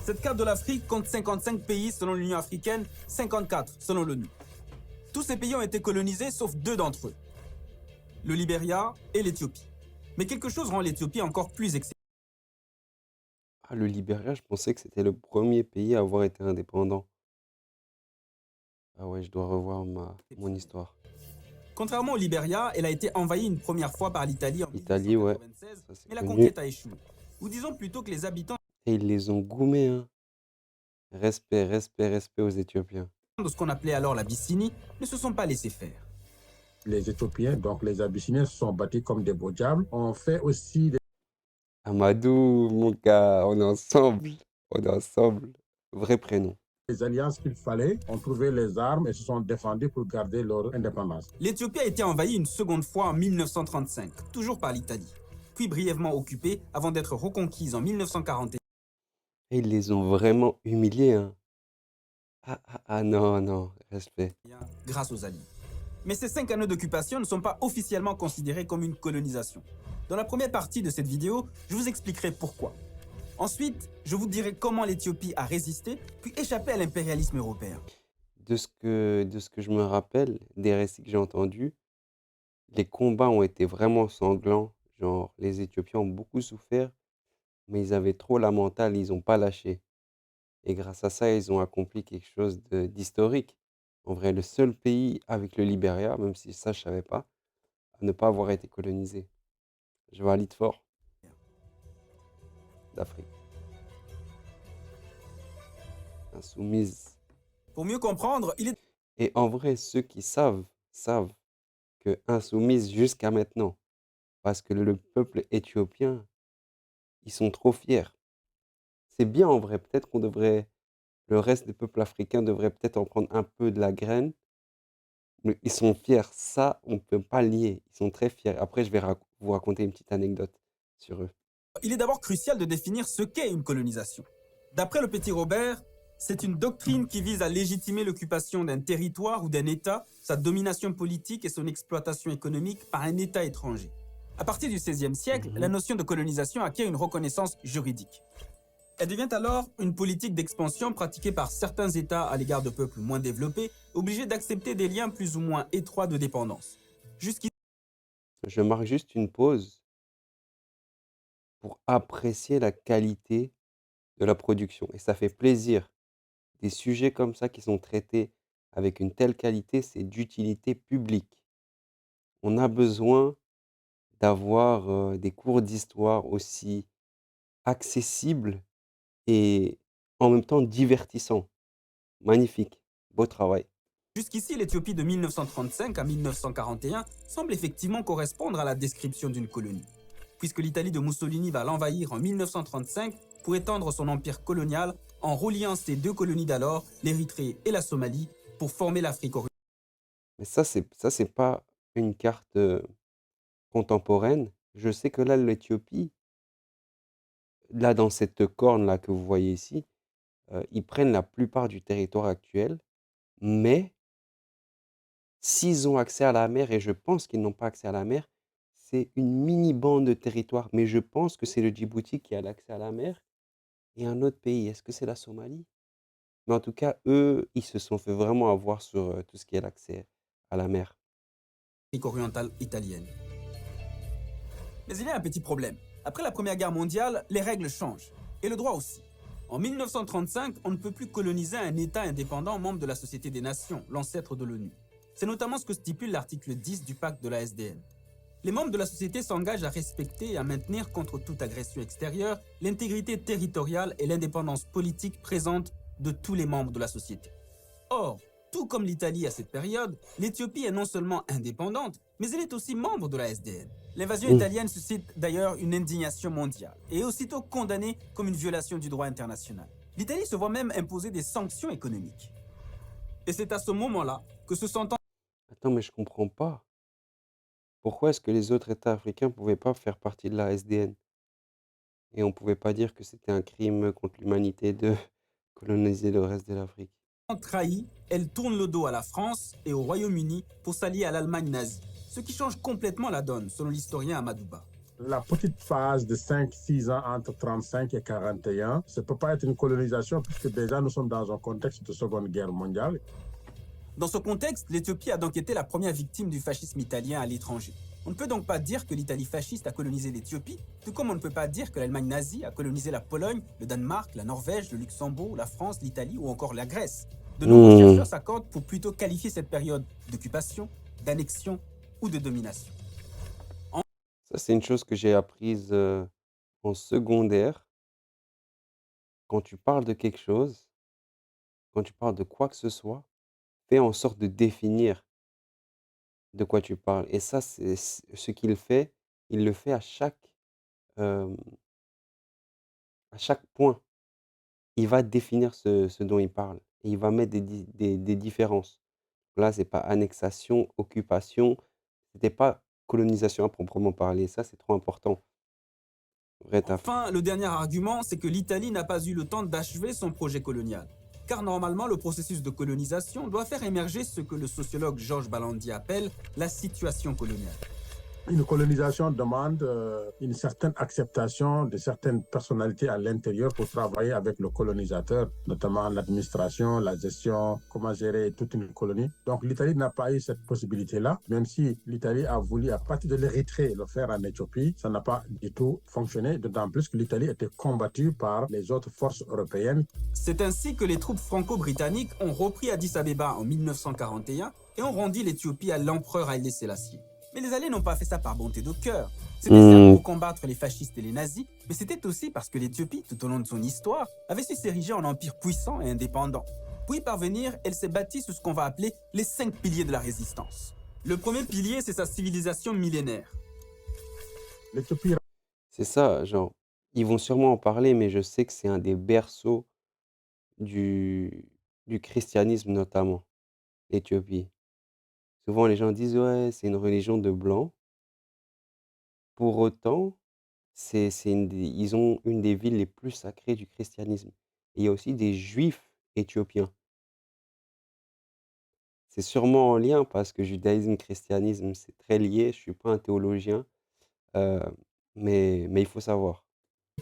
Cette carte de l'Afrique compte 55 pays selon l'Union africaine, 54 selon l'ONU. Tous ces pays ont été colonisés sauf deux d'entre eux, le Libéria et l'Éthiopie. Mais quelque chose rend l'Éthiopie encore plus exceptionnelle. Ah, le Libéria, je pensais que c'était le premier pays à avoir été indépendant. Ah ouais, je dois revoir mon histoire. Contrairement au Libéria, elle a été envahie une première fois par l'Italie en L'Italie, ouais, 1896, ça c'est mais la connu. conquête a échoué. Ou disons plutôt que les habitants Et ils les ont goumés, hein. Respect, respect, respect aux Éthiopiens. de ce qu'on appelait alors l'Abyssinie ne se sont pas laissés faire. Les Éthiopiens, donc les Abyssiniens, se sont battus comme des beaux diables. On fait aussi Amadou, mon gars, on est ensemble. On est ensemble. Vrai prénom. des alliances qu'il fallait. On trouvait les armes et se sont défendus pour garder leur indépendance. L'Éthiopie a été envahie une seconde fois en 1935, toujours par l'Italie, puis brièvement occupée avant d'être reconquise en 1941 Et ils les ont vraiment humiliés, hein. Ah, ah, ah, non, non, respect. grâce aux Alliés. Mais ces 5 années d'occupation ne sont pas officiellement considérés comme une colonisation. Dans la première partie de cette vidéo, je vous expliquerai pourquoi. Ensuite, je vous dirai comment l'Éthiopie a résisté, puis échappé à l'impérialisme européen. De ce que je me rappelle, des récits que j'ai entendus, les combats ont été vraiment sanglants. Genre, les Éthiopiens ont beaucoup souffert, mais ils avaient trop la mentale, ils n'ont pas lâché. Et grâce à ça, ils ont accompli quelque chose d'historique. En vrai, le seul pays avec le Libéria, même si ça, je savais pas, à ne pas avoir été colonisé. Je valide fort d'Afrique. Insoumise. Pour mieux comprendre, il est Et en vrai, ceux qui savent que insoumise jusqu'à maintenant. Parce que le peuple éthiopien, ils sont trop fiers. C'est bien en vrai, peut-être qu'on devrait, le reste des peuples africains devrait peut-être en prendre un peu de la graine. Mais ils sont fiers, ça, on ne peut pas le nier. Ils sont très fiers. Après, je vais vous raconter une petite anecdote sur eux. il est d'abord crucial de définir ce qu'est une colonisation. D'après le petit Robert, c'est une doctrine qui vise à légitimer l'occupation d'un territoire ou d'un État, sa domination politique et son exploitation économique par un État étranger. À partir du XVIe siècle, la Mhm. notion de colonisation acquiert une reconnaissance juridique. Elle devient alors une politique d'expansion pratiquée par certains États à l'égard de peuples moins développés, obligés d'accepter des liens plus ou moins étroits de dépendance. Jusqu'ici, Je marque juste une pause pour apprécier la qualité de la production. Et ça fait plaisir. Des sujets comme ça qui sont traités avec une telle qualité, c'est d'utilité publique. On a besoin d'avoir des cours d'histoire aussi accessibles et en même temps divertissants. Magnifique, beau travail. jusqu'ici, l'Éthiopie de 1935 à 1941 semble effectivement correspondre à la description d'une colonie, puisque l'Italie de Mussolini va l'envahir en 1935 pour étendre son empire colonial en reliant ces deux colonies d'alors, l'Érythrée et la Somalie, pour former l'Afrique orientale. Mais ça c'est pas une carte contemporaine. Je sais que là, l'Éthiopie, là, dans cette corne-là que vous voyez ici, ils prennent la plupart du territoire actuel, mais s'ils ont accès à la mer, et je pense qu'ils n'ont pas accès à la mer, c'est une mini bande de territoire. Mais je pense que c'est le Djibouti qui a l'accès à la mer et un autre pays. Est-ce que c'est la Somalie? Mais en tout cas, eux, ils se sont fait vraiment avoir sur tout ce qui est l'accès à la mer. Orientale italienne. Mais il y a un petit problème. Après la Première Guerre mondiale, les règles changent. Et le droit aussi. En 1935, on ne peut plus coloniser un État indépendant membre de la Société des Nations, l'ancêtre de l'ONU. C'est notamment ce que stipule l'article 10 du pacte de la SDN. Les membres de la société s'engagent à respecter et à maintenir contre toute agression extérieure l'intégrité territoriale et l'indépendance politique présente de tous les membres de la société. Or, tout comme l'Italie à cette période, l'Éthiopie est non seulement indépendante, mais elle est aussi membre de la SDN. L'invasion Mmh. italienne suscite d'ailleurs une indignation mondiale et est aussitôt condamnée comme une violation du droit international. L'Italie se voit même imposer des sanctions économiques. Et c'est à ce moment-là que se sentant Attends, mais je comprends pas. Pourquoi est-ce que les autres États africains pouvaient pas faire partie de la SDN? Et on pouvait pas dire que c'était un crime contre l'humanité de coloniser le reste de l'Afrique? trahie, elle tourne le dos à la France et au Royaume-Uni pour s'allier à l'Allemagne nazie, ce qui change complètement la donne, selon l'historien Amadouba. La petite phase de 5-6 ans entre 35 et 41, ça ne peut pas être une colonisation puisque déjà nous sommes dans un contexte de Seconde Guerre mondiale. Dans ce contexte, l'Éthiopie a donc été la première victime du fascisme italien à l'étranger. On ne peut donc pas dire que l'Italie fasciste a colonisé l'Éthiopie, tout comme on ne peut pas dire que l'Allemagne nazie a colonisé la Pologne, le Danemark, la Norvège, le Luxembourg, la France, l'Italie ou encore la Grèce. De nombreux chercheurs s'accordent pour plutôt qualifier cette période d'occupation, d'annexion ou de domination. Ça, c'est une chose que j'ai apprise en secondaire. Quand tu parles de quelque chose, quand tu parles de quoi que ce soit, fais en sorte de définir de quoi tu parles. Et ça, c'est ce qu'il fait. Il le fait euh, à chaque point. Il va définir ce dont il parle. Et il va mettre des différences. Là, c'est pas annexation, occupation. C'était pas colonisation à proprement parler. Ça, c'est trop important. Vrai taf. Enfin, le dernier argument, c'est que l'Italie n'a pas eu le temps d'achever son projet colonial. Car normalement, le processus de colonisation doit faire émerger ce que le sociologue Georges Balandi appelle la situation coloniale. Une colonisation demande une certaine acceptation de certaines personnalités à l'intérieur pour travailler avec le colonisateur, notamment l'administration, la gestion, comment gérer toute une colonie. Donc l'Italie n'a pas eu cette possibilité-là, même si l'Italie a voulu, à partir de l'Érythrée, le faire en Éthiopie, ça n'a pas du tout fonctionné, d'autant plus que l'Italie était combattue par les autres forces européennes. C'est ainsi que les troupes franco-britanniques ont repris Addis Abeba en 1941 et ont rendu l'Éthiopie à l'empereur Haïlé Sélassié. Mais les Alliés n'ont pas fait ça par bonté de cœur. C'était certes pour combattre les fascistes et les nazis, mais c'était aussi parce que l'Éthiopie, tout au long de son histoire, avait su s'ériger en empire puissant et indépendant. Pour y parvenir, elle s'est bâtie sur ce qu'on va appeler les 5 piliers de la résistance. Le premier pilier, c'est sa civilisation millénaire. L'Éthiopie. C'est ça, genre, ils vont sûrement en parler, mais je sais que c'est un des berceaux du, du christianisme, notamment, l'Éthiopie. Souvent, les gens disent, ouais, c'est une religion de blanc. Pour autant, ils ont une des villes les plus sacrées du christianisme. Et il y a aussi des juifs éthiopiens. C'est sûrement en lien parce que judaïsme, christianisme, c'est très lié. Je ne suis pas un théologien, euh, mais il faut savoir.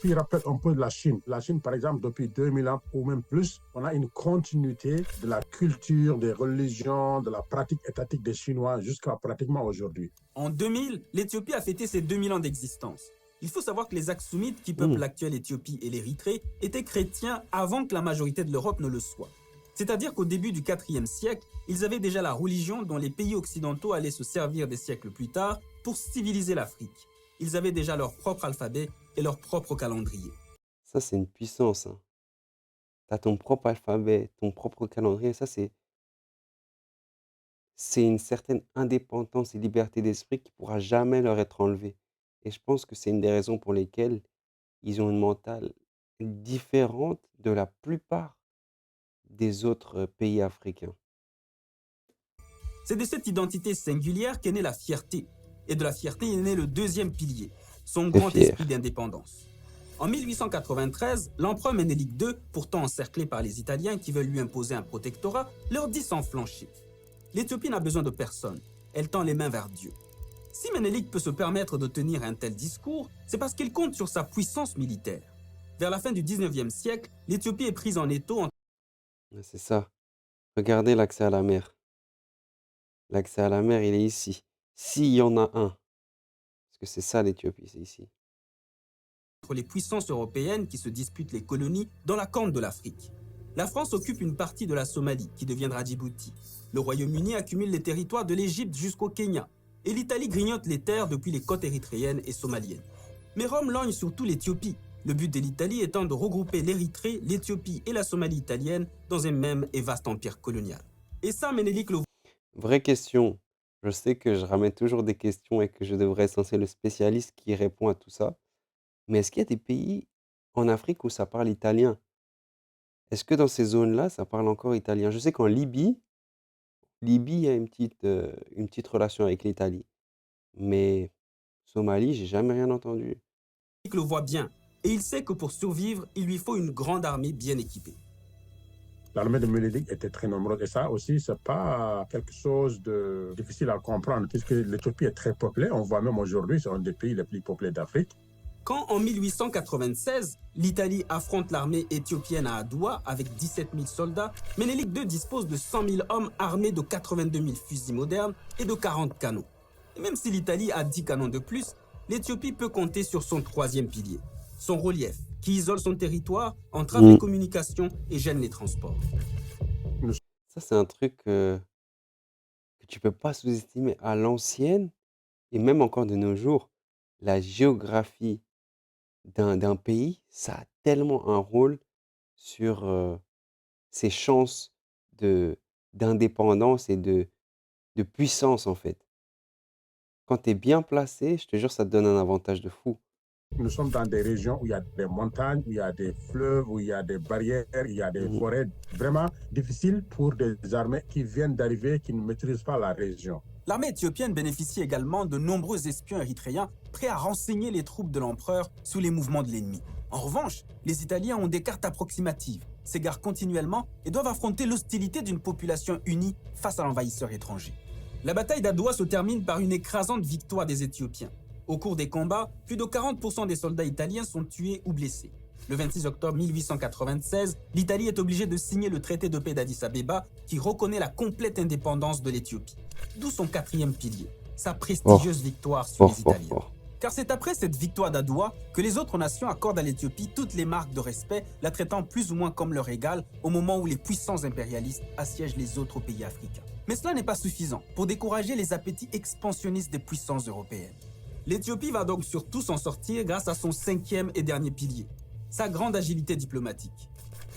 Puis rappelle un peu de la Chine. La Chine, par exemple, depuis 2000 ans ou même plus, on a une continuité de la culture, des religions, de la pratique étatique des Chinois jusqu'à pratiquement aujourd'hui. En 2000, l'Éthiopie a fêté ses 2000 ans d'existence. Il faut savoir que les Aksumites, qui peuplent l'actuelle Éthiopie et l'Érythrée, étaient chrétiens avant que la majorité de l'Europe ne le soit. C'est-à-dire qu'au début du IVe siècle, ils avaient déjà la religion dont les pays occidentaux allaient se servir des siècles plus tard pour civiliser l'Afrique. Ils avaient déjà leur propre alphabet et leur propre calendrier. Ça, c'est une puissance. Hein. Tu as ton propre alphabet, ton propre calendrier. Ça, c'est une certaine indépendance et liberté d'esprit qui pourra jamais leur être enlevée. Et je pense que c'est une des raisons pour lesquelles ils ont une mentale différente de la plupart des autres pays africains. C'est de cette identité singulière qu'est née la fierté. Et de la fierté est né le deuxième pilier, son grand esprit d'indépendance. En 1893, l'empereur Ménélique II, pourtant encerclé par les Italiens qui veulent lui imposer un protectorat, leur dit sans flancher: l'Éthiopie n'a besoin de personne, elle tend les mains vers Dieu. Si Ménélique peut se permettre de tenir un tel discours, c'est parce qu'il compte sur sa puissance militaire. Vers la fin du 19e siècle, l'Éthiopie est prise en étau. C'est ça. Regardez l'accès à la mer. L'accès à la mer, il est ici. S'il y en a un. Parce que c'est ça l'Éthiopie, c'est ici. Entre les puissances européennes qui se disputent les colonies dans la corne de l'Afrique. La France occupe une partie de la Somalie, qui deviendra Djibouti. Le Royaume-Uni accumule les territoires de l'Égypte jusqu'au Kenya. Et l'Italie grignote les terres depuis les côtes érythréennes et somaliennes. Mais Rome lorgne surtout l'Éthiopie, le but de l'Italie étant de regrouper l'Érythrée, l'Éthiopie et la Somalie italienne dans un même et vaste empire colonial. Et ça, Ménélique le... Vraie question. Je sais que je ramène toujours des questions et que je devrais être censé le spécialiste qui répond à tout ça. Mais est-ce qu'il y a des pays en Afrique où ça parle italien? Est-ce que dans ces zones-là, ça parle encore italien? Je sais qu'en Libye, il y a une petite relation avec l'Italie. Mais Somalie, j'ai jamais rien entendu. le voit bien, et il sait que pour survivre, il lui faut une grande armée bien équipée. l'armée de Menelik était très nombreuse. Et ça aussi, c'est pas quelque chose de difficile à comprendre, puisque l'Éthiopie est très peuplée. On voit même aujourd'hui, c'est un des pays les plus peuplés d'Afrique. Quand en 1896, l'Italie affronte l'armée éthiopienne à Adoua avec 17 000 soldats, Ménélique II dispose de 100 000 hommes armés de 82 000 fusils modernes et de 40 canons. Et même si l'Italie a 10 canons de plus, l'Éthiopie peut compter sur son troisième pilier, son relief, qui isole son territoire, entrave les Mm. communications et gêne les transports. Ça, c'est un truc que tu peux pas sous-estimer. À l'ancienne, et même encore de nos jours, la géographie d'un pays, ça a tellement un rôle sur ses chances de d'indépendance et de puissance, en fait. Quand tu es bien placé, je te jure, ça te donne un avantage de fou. Nous sommes dans des régions où il y a des montagnes, où il y a des fleuves, où il y a des barrières, il y a des Mhm. forêts vraiment difficiles pour des armées qui viennent d'arriver, qui ne maîtrisent pas la région. L'armée éthiopienne bénéficie également de nombreux espions érythréens prêts à renseigner les troupes de l'empereur sous les mouvements de l'ennemi. En revanche, les Italiens ont des cartes approximatives, s'égarent continuellement et doivent affronter l'hostilité d'une population unie face à l'envahisseur étranger. La bataille d'Adoua se termine par une écrasante victoire des Éthiopiens. Au cours des combats, plus de 40% des soldats italiens sont tués ou blessés. Le 26 octobre 1896, l'Italie est obligée de signer le traité de paix d'Addis Abeba qui reconnaît la complète indépendance de l'Éthiopie. D'où son quatrième pilier, sa Fort, prestigieuse victoire sur fort, les fort, Italiens. fort. Car c'est après cette victoire d'Adoua que les autres nations accordent à l'Éthiopie toutes les marques de respect, la traitant plus ou moins comme leur égale au moment où les puissants impérialistes assiègent les autres pays africains. Mais cela n'est pas suffisant pour décourager les appétits expansionnistes des puissances européennes. L'Éthiopie va donc surtout s'en sortir grâce à son cinquième et dernier pilier, sa grande agilité diplomatique.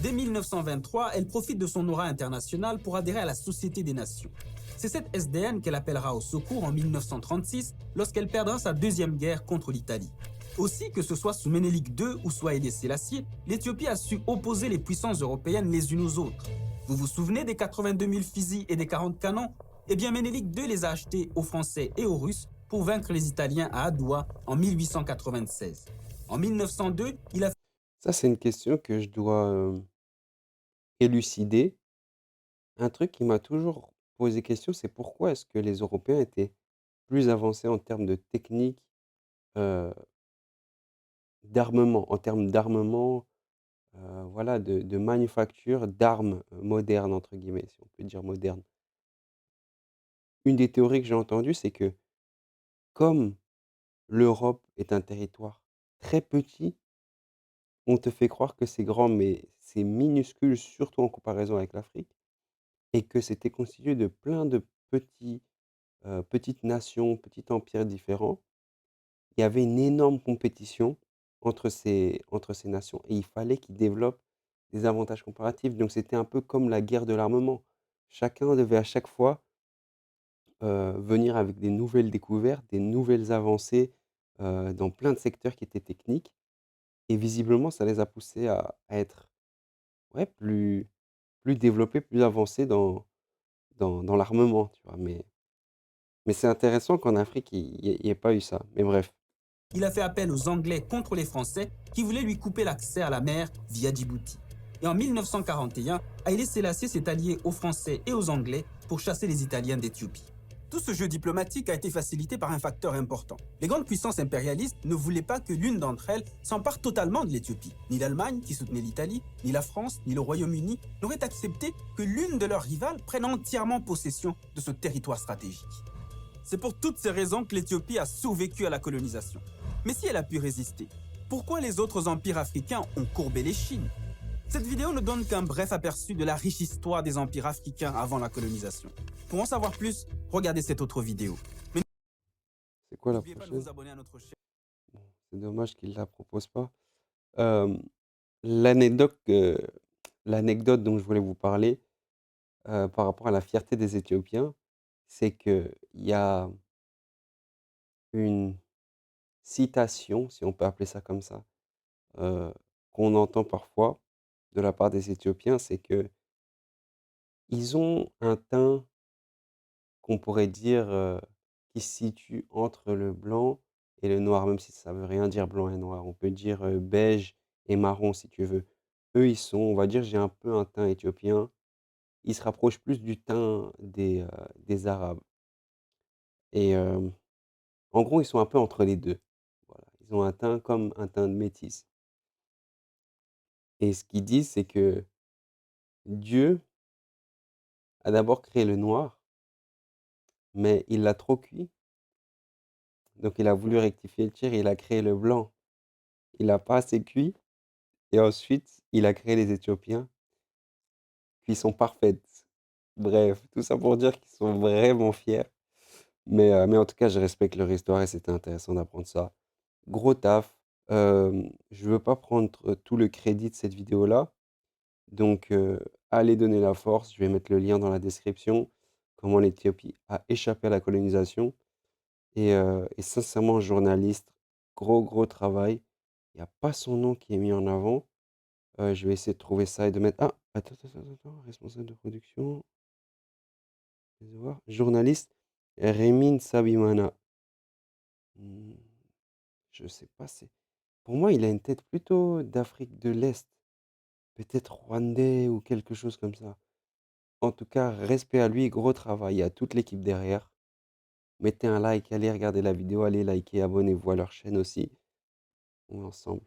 Dès 1923, elle profite de son aura internationale pour adhérer à la Société des Nations. C'est cette SDN qu'elle appellera au secours en 1936 lorsqu'elle perdra sa deuxième guerre contre l'Italie. Aussi, que ce soit sous Ménélique II ou sous Haïlé Sélassié, l'Éthiopie a su opposer les puissances européennes les unes aux autres. Vous vous souvenez des 82 000 fusils et des 40 canons? Eh bien, Ménélique II les a achetés aux Français et aux Russes pour vaincre les Italiens à Adoua en 1896. En 1902, il a Ça, c'est une question que je dois élucider. Un truc qui m'a toujours posé question, c'est pourquoi est-ce que les Européens étaient plus avancés en termes de technique, euh, d'armement, en termes d'armement, voilà, de manufacture d'armes modernes, entre guillemets, si on peut dire modernes. Une des théories que j'ai entendues, c'est que comme l'Europe est un territoire très petit, on te fait croire que c'est grand, mais c'est minuscule, surtout en comparaison avec l'Afrique, et que c'était constitué de plein de petites nations, petits empires différents. Il y avait une énorme compétition entre ces nations et il fallait qu'ils développent des avantages comparatifs. Donc c'était un peu comme la guerre de l'armement. Chacun devait à chaque fois venir avec des nouvelles découvertes, des nouvelles avancées dans plein de secteurs qui étaient techniques. Et visiblement, ça les a poussés à être ouais, plus développés, plus avancés dans l'armement, tu vois. Mais c'est intéressant qu'en Afrique, il n'y ait pas eu ça. Mais bref. Il a fait appel aux Anglais contre les Français qui voulaient lui couper l'accès à la mer via Djibouti. Et en 1941, Haïlé Sélassié s'est allié aux Français et aux Anglais pour chasser les Italiens d'Éthiopie. Tout ce jeu diplomatique a été facilité par un facteur important. Les grandes puissances impérialistes ne voulaient pas que l'une d'entre elles s'empare totalement de l'Éthiopie. Ni l'Allemagne, qui soutenait l'Italie, ni la France, ni le Royaume-Uni n'auraient accepté que l'une de leurs rivales prenne entièrement possession de ce territoire stratégique. C'est pour toutes ces raisons que l'Éthiopie a survécu à la colonisation. Mais si elle a pu résister, pourquoi les autres empires africains ont courbé les chines? Cette vidéo ne donne qu'un bref aperçu de la riche histoire des empires africains avant la colonisation. Pour en savoir plus, regardez cette autre vidéo. Mais C'est quoi la n'oubliez pas de prochaine? vous abonner à notre chaîne. Bon, c'est dommage qu'ils ne la proposent pas. Hem, l'anecdote que l'anecdote dont je voulais vous parler, par rapport à la fierté des Éthiopiens, c'est qu'il y a une citation, si on peut appeler ça comme ça, heu, qu'on entend parfois de la part des Éthiopiens, c'est que ils ont un teint qu'on pourrait dire, qui se situe entre le blanc et le noir, même si ça veut rien dire blanc et noir. On peut dire, beige et marron si tu veux. eux, ils sont, on va dire, j'ai un peu un teint éthiopien. Ils se rapprochent plus du teint des Arabes et en gros, ils sont un peu entre les 2. Voilà, ils ont un teint comme un teint de métis et ce qu'ils disent, c'est que Dieu a d'abord créé le noir, mais il l'a trop cuit, donc il a voulu rectifier le tir et il a créé le blanc. Il l'a pas assez cuit et ensuite, il a créé les Éthiopiens qui sont parfaites. Bref, tout ça pour dire qu'ils sont vraiment fiers. Mais en tout cas, je respecte leur histoire et c'était intéressant d'apprendre ça. Gros taf. Je veux pas prendre tout le crédit de cette vidéo-là. Donc, allez donner la force. Je vais mettre le lien dans la description. Comment l'Éthiopie a échappé à la colonisation. Et sincèrement, journaliste, gros travail. Il n'y a pas son nom qui est mis en avant. Je vais essayer de trouver ça et de mettre. Ah, attends. Responsable de production. Je vais voir. Journaliste, Rémine Sabimana. Hmm, je sais pas. Pour moi, il a une tête plutôt d'Afrique de l'Est. Peut-être rwandais ou quelque chose comme ça. En tout cas, respect à lui, gros travail. Il y a toute l'équipe derrière. Mettez un like, allez regarder la vidéo, allez liker, abonnez-vous à leur chaîne aussi. On est ensemble.